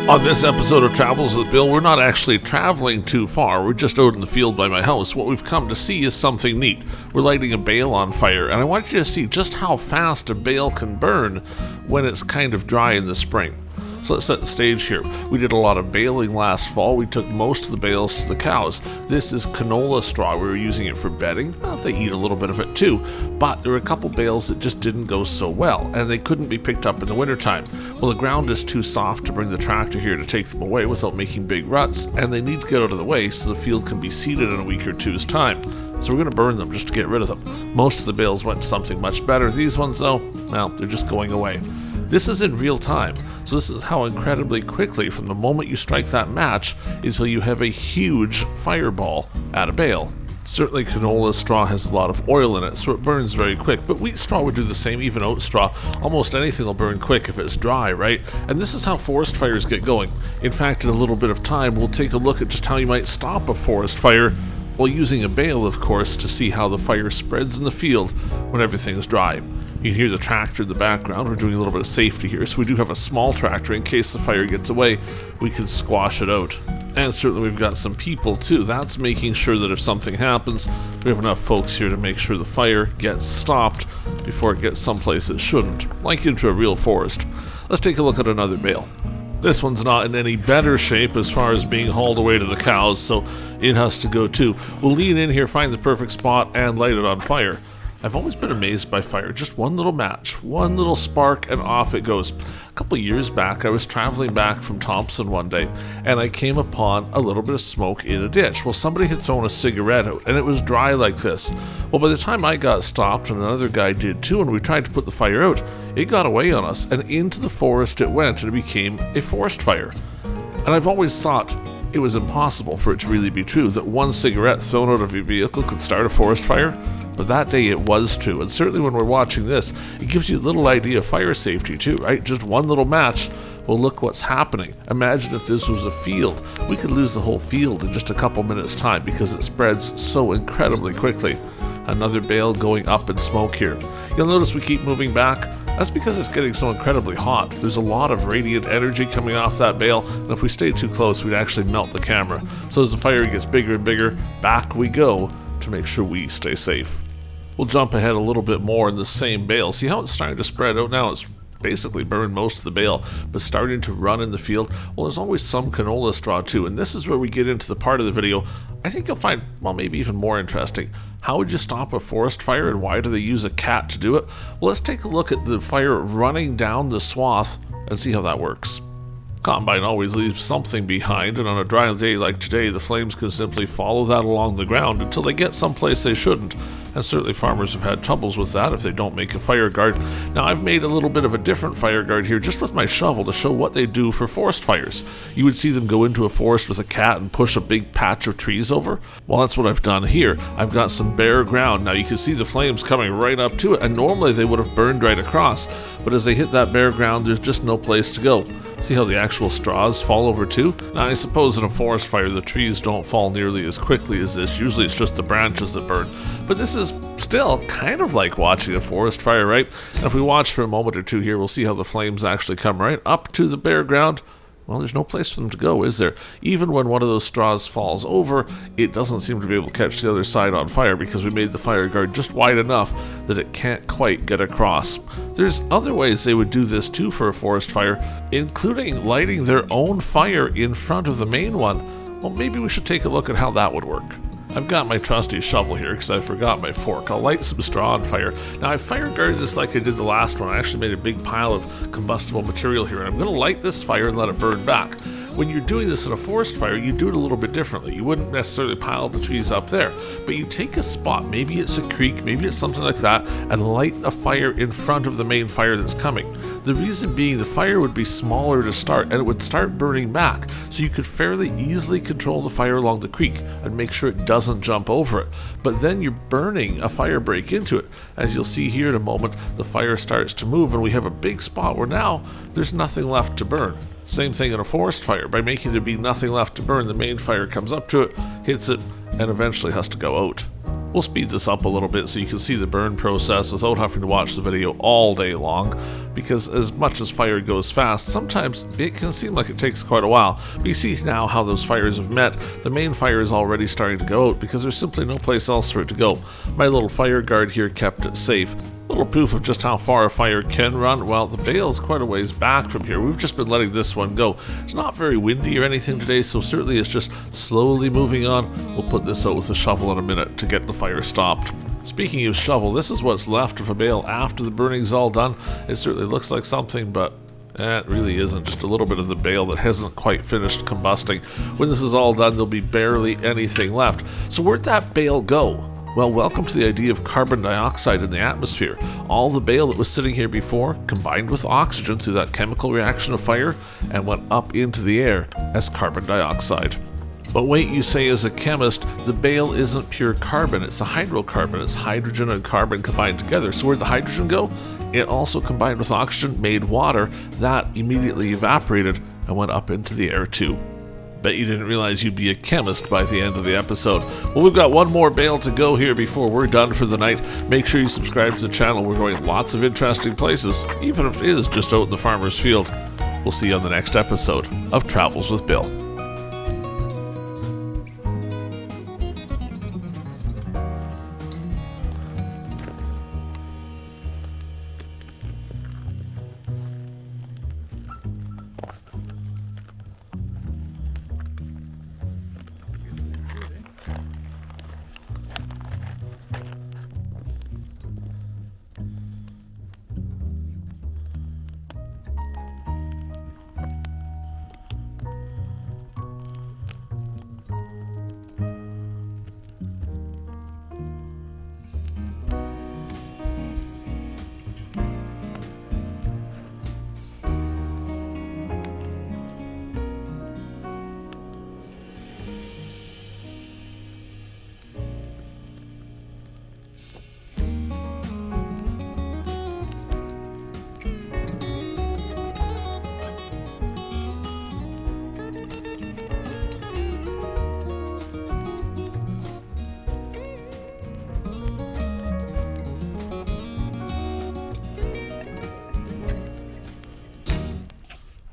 On this episode of Travels with Bill, we're not actually traveling too far. We're just out in the field by my house. What we've come to see is something neat. We're lighting a bale on fire, and I want you to see just how fast a bale can burn when it's kind of dry in the spring. So let's set the stage here. We did a lot of baling last fall. We took most of the bales to the cows. This is canola straw. We were using it for bedding. Well, they eat a little bit of it too, but there were a couple bales that just didn't go so well, and they couldn't be picked up in the wintertime. Well, the ground is too soft to bring the tractor here to take them away without making big ruts, and they need to get out of the way so the field can be seeded in a week or two's time. So we're going to burn them just to get rid of them. Most of the bales went to something much better. These ones, though, well, they're just going away. This is in real time, so this is how incredibly quickly from the moment you strike that match until you have a huge fireball at a bale. Certainly canola straw has a lot of oil in it, so it burns very quick, but wheat straw would do the same, even oat straw. Almost anything will burn quick if it's dry, right? And this is how forest fires get going. In fact, in a little bit of time, we'll take a look at just how you might stop a forest fire while using a bale, of course, to see how the fire spreads in the field when everything's dry. You can hear the tractor in the background. We're doing a little bit of safety here, so we do have a small tractor in case the fire gets away. We can squash it out. And certainly we've got some people too. That's making sure that if something happens, we have enough folks here to make sure the fire gets stopped before it gets someplace it shouldn't, like into a real forest. Let's take a look at another bale. This one's not in any better shape as far as being hauled away to the cows, so it has to go too. We'll lean in here, find the perfect spot, and light it on fire. I've always been amazed by fire. Just one little match, one little spark, and off it goes. A couple of years back, I was traveling back from Thompson one day, and I came upon a little bit of smoke in a ditch. Well, somebody had thrown a cigarette out, and it was dry like this. Well, by the time I got stopped, and another guy did too, and we tried to put the fire out, it got away on us, and into the forest it went, and it became a forest fire. And I've always thought it was impossible for it to really be true, that one cigarette thrown out of your vehicle could start a forest fire. But that day it was true, and certainly when we're watching this, it gives you a little idea of fire safety too, right? Just one little match. Well, look what's happening. Imagine if this was a field. We could lose the whole field in just a couple minutes' time because it spreads so incredibly quickly. Another bale going up in smoke here. You'll notice we keep moving back. That's because it's getting so incredibly hot. There's a lot of radiant energy coming off that bale, and if we stay too close, we'd actually melt the camera. So as the fire gets bigger and bigger, back we go to make sure we stay safe. We'll jump ahead a little bit more in the same bale. See how it's starting to spread out now? It's basically burned most of the bale, but starting to run in the field. Well, there's always some canola straw too, and this is where we get into the part of the video I think you'll find, well, maybe even more interesting. How would you stop a forest fire, and why do they use a cat to do it? Well, let's take a look at the fire running down the swath and see how that works. Combine always leaves something behind, and on a dry day like today, the flames can simply follow that along the ground until they get someplace they shouldn't. And certainly farmers have had troubles with that if they don't make a fire guard. Now, I've made a little bit of a different fire guard here just with my shovel to show what they do for forest fires. You would see them go into a forest with a cat and push a big patch of trees over. Well, that's what I've done here. I've got some bare ground. Now, you can see the flames coming right up to it, and normally they would have burned right across. But as they hit that bare ground, there's just no place to go. See how the actual straws fall over too? Now, I suppose in a forest fire, the trees don't fall nearly as quickly as this. Usually it's just the branches that burn. But this is still kind of like watching a forest fire, right? And if we watch for a moment or two here, we'll see how the flames actually come right up to the bare ground. Well, there's no place for them to go, is there? Even when one of those straws falls over, it doesn't seem to be able to catch the other side on fire because we made the fire guard just wide enough that it can't quite get across. There's other ways they would do this too for a forest fire, including lighting their own fire in front of the main one. Well, maybe we should take a look at how that would work. I've got my trusty shovel here because I forgot my fork. I'll light some straw on fire. Now, I fire guarded this like I did the last one. I actually made a big pile of combustible material here, and I'm going to light this fire and let it burn back. When you're doing this in a forest fire, you do it a little bit differently. You wouldn't necessarily pile the trees up there, but you take a spot, maybe it's a creek, maybe it's something like that, and light a fire in front of the main fire that's coming. The reason being the fire would be smaller to start, and it would start burning back, so you could fairly easily control the fire along the creek and make sure it doesn't jump over it. But then you're burning a fire break into it. As you'll see here in a moment, the fire starts to move, and we have a big spot where now there's nothing left to burn. Same thing in a forest fire. By making there be nothing left to burn, the main fire comes up to it, hits it, and eventually has to go out. We'll speed this up a little bit so you can see the burn process without having to watch the video all day long, because as much as fire goes fast, sometimes it can seem like it takes quite a while. But you see now how those fires have met. The main fire is already starting to go out because there's simply no place else for it to go. My little fire guard here kept it safe. Little proof of just how far a fire can run. Well, the bale is quite a ways back from here. We've just been letting this one go. It's not very windy or anything today, so certainly it's just slowly moving on. We'll put this out with a shovel in a minute to get the fire stopped. Speaking of shovel, this is what's left of a bale after the burning's all done. It certainly looks like something, but it really isn't. Just a little bit of the bale that hasn't quite finished combusting. When this is all done, there'll be barely anything left. So where'd that bale go? Well, welcome to the idea of carbon dioxide in the atmosphere. All the bale that was sitting here before combined with oxygen through that chemical reaction of fire and went up into the air as carbon dioxide. But wait, you say as a chemist, the bale isn't pure carbon, it's a hydrocarbon. It's hydrogen and carbon combined together. So where'd the hydrogen go? It also combined with oxygen, made water. That immediately evaporated and went up into the air too. Bet you didn't realize you'd be a chemist by the end of the episode. Well, we've got one more bale to go here before we're done for the night. Make sure you subscribe to the channel. We're going lots of interesting places, even if it is just out in the farmer's field. We'll see you on the next episode of Travels with Bill.